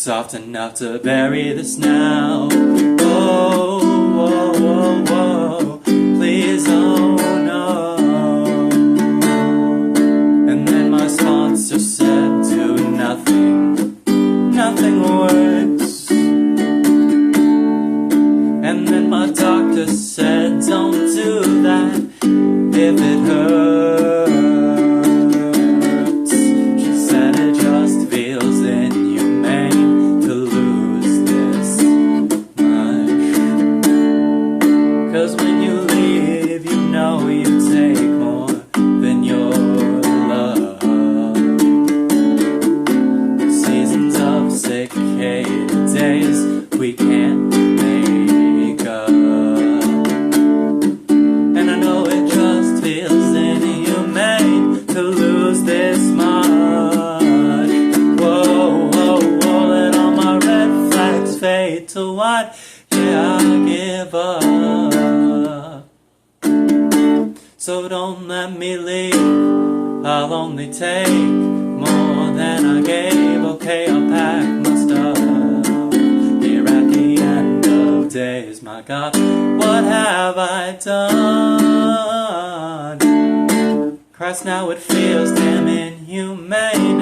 soft enough to bury this now. Oh, oh, oh, oh, please, oh no. And then my sponsor said, do nothing, nothing works. And then my doctor said, don't do that if it hurts. She said it just feels inhumane to lose this much. 'Cause when you leave, you know you take more than your love. The seasons of cicada days we can't make up. And I know it just feels inhumane to lose this much. Whoa, whoa, whoa, let all my red flags fade to white. Yeah, I give up. So don't let me leave, I'll only take more than I gave. Okay, I'll pack my stuff here at the end of days. My God, what have I done? Christ, now it feels damn inhumane.